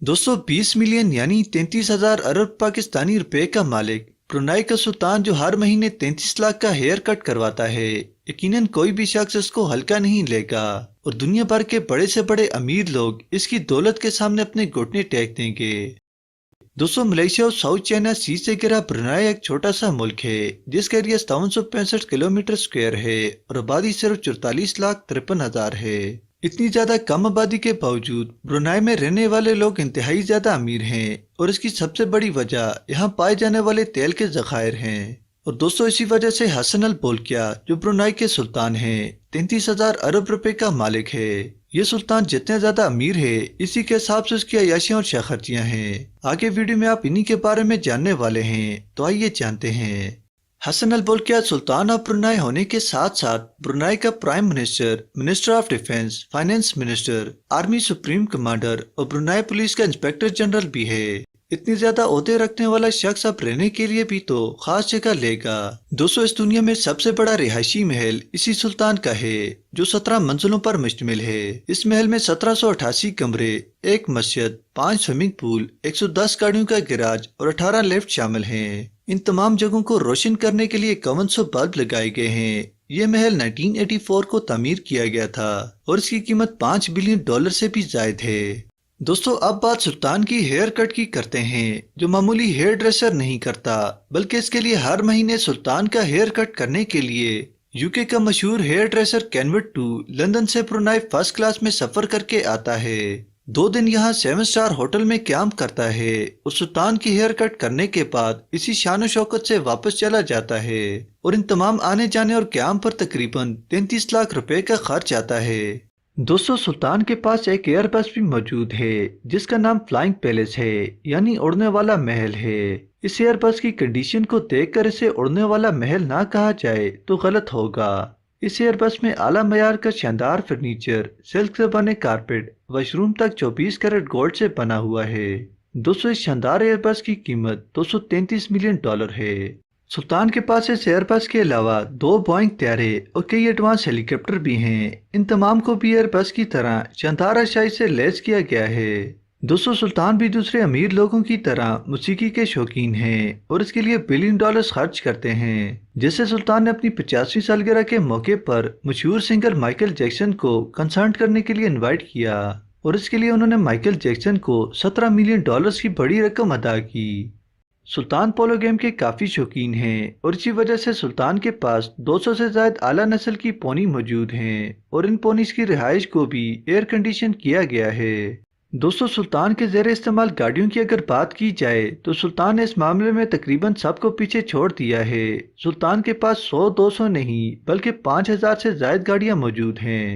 दोस्तों 20 मिलियन यानी 33,000 अरब पाकिस्तानी रुपए का मालिक ब्रुनाई का सुल्तान जो हर महीने 33 लाख का हेयर कट करवाता है, यकीनन कोई भी शख्स इसको हल्का नहीं लेगा और दुनिया भर के बड़े से बड़े अमीर लोग इसकी दौलत के सामने अपने घुटने टेक देंगे। दोस्तों मलेशिया और साउथ चाइना सी से घिरा ब्रुनाई एक छोटा सा मुल्क है जिसका एरिया 5765 किलोमीटर स्क्वायर है और आबादी सिर्फ 44,53,000 है। इतनी ज्यादा कम आबादी के बावजूद ब्रुनाई में रहने वाले लोग इंतहाई ज्यादा अमीर हैं और इसकी सबसे बड़ी वजह यहाँ पाए जाने वाले तेल के जखायर हैं। और दोस्तों इसी वजह से हसन अल बोल्किया जो ब्रुनाई के सुल्तान हैं 33,000 अरब रुपए का मालिक है। ये सुल्तान जितने ज्यादा अमीर है इसी के हिसाब से उसकी अयाशियां और शहखर्चियां हैं। आगे वीडियो में आप इन्हीं के बारे में जानने वाले हैं, तो आइए जानते हैं। हसन अल बोल्किया सुल्तान ऑफ ब्रुनाई होने के साथ साथ ब्रुनाई का prime minister, minister of defence, finance minister, army supreme commander और ब्रुनाई पुलिस का इंस्पेक्टर जनरल भी है। इतनी ज्यादा ओहदे रखने वाला शख्स अब रहने के लिए भी तो खास जगह लेगा। दोस्तों इस दुनिया में सबसे बड़ा रिहायशी महल इसी सुल्तान का है जो 17 मंजिलों पर मुश्तमिल है। इस महल में 1788 कमरे, एक मस्जिद, 5 स्विमिंग पूल, 110 गाड़ियों का गैराज और 18 लिफ्ट शामिल हैं। इन तमाम जगहों को रोशन करने के लिए 5100 बल्ब लगाए गए हैं। ये महल 1984 को तामीर किया गया था और इसकी कीमत $5 बिलियन से भी ज्यादा है। दोस्तों अब बात सुल्तान की हेयर कट की करते हैं जो मामूली हेयर ड्रेसर नहीं करता, बल्कि इसके लिए हर महीने सुल्तान का हेयर कट करने के लिए यूके का मशहूर हेयर ड्रेसर केनविट 2 लंदन से ब्रुनाई फर्स्ट क्लास में सफर करके आता है। 2 दिन यहाँ 7 स्टार होटल में क्याम करता है और सुल्तान की हेयर कट करने के बाद इसी शान शौकत से वापस चला जाता है और इन तमाम आने जाने और क्याम पर तकरीबन 33 लाख रुपए का खर्च आता है। दोस्तों सुल्तान के पास एक एयरबस भी मौजूद है जिसका नाम फ्लाइंग पैलेस है यानी उड़ने वाला महल है। इस एयरबस की कंडीशन को देखकर इसे उड़ने वाला महल ना कहा जाए तो गलत होगा। इस एयरबस में आला मयार का शानदार फर्नीचर, सिल्क से बने कारपेट, वॉशरूम तक 24 कैरेट गोल्ड से बना हुआ है। दोस्तों इस शानदार एयरबस की कीमत $233 मिलियन है। सुल्तान के पास इस एयरबस के अलावा 2 बोइंग तैयारे और कई एडवांस हेलीकॉप्टर भी हैं। इन तमाम को भी एयरबस की तरह शानदार आशाई से लैस किया गया है। दोस्तों सुल्तान भी दूसरे अमीर लोगों की तरह मौसीकी के शौकीन हैं और इसके लिए $1 बिलियन खर्च करते हैं। जैसे सुल्तान ने अपनी 85वीं सालगिरह के मौके पर मशहूर सिंगर माइकल जैक्सन को कंसर्ट करने के लिए इनवाइट किया और इसके लिए उन्होंने माइकल जैक्सन को $17 मिलियन की बड़ी रकम अदा की। सुल्तान पोलो गेम के काफी शौकीन हैं और इसी वजह से सुल्तान के पास 200 से ज्यादा आला नस्ल की पोनी मौजूद हैं और इन पोनीस की रिहाइश को भी एयर कंडीशन किया गया है। दोस्तों सुल्तान के ज़ेरे इस्तेमाल गाड़ियों की अगर बात की जाए तो सुल्तान ने इस मामले में तकरीबन सबको पीछे छोड़ दिया है। सुल्तान के पास 100-200 नहीं बल्कि 5000 से ज्यादा गाड़ियां मौजूद हैं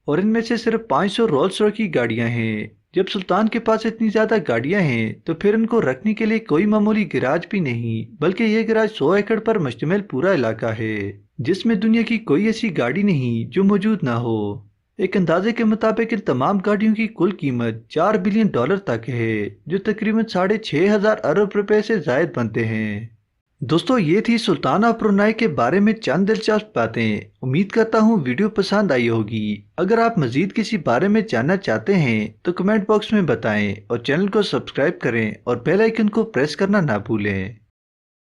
और इनमें से सिर्फ 500 रोल्स रॉयस की गाड़ियां हैं। जब सुल्तान के पास इतनी ज्यादा गाड़ियां हैं तो फिर इनको रखने के लिए कोई मामूली गैराज भी नहीं बल्कि ये गैराज 100 एकड़ पर मुश्तमिल पूरा इलाका है जिसमें दुनिया की कोई ऐसी गाड़ी नहीं जो मौजूद ना हो। एक अंदाजे के मुताबिक इन तमाम गाड़ियों की कुल कीमत $4 बिलियन तक है जो तकरीबन 6,500 अरब रुपए से जायद बनते हैं। दोस्तों ये थी सुल्तान ऑफ ब्रुनाई के बारे में चंद दिलचस्प बातें। उम्मीद करता हूँ वीडियो पसंद आई होगी। अगर आप मजीद किसी बारे में जानना चाहते हैं तो कमेंट बॉक्स में बताएं और चैनल को सब्सक्राइब करें और बेल आइकन को प्रेस करना ना भूलें।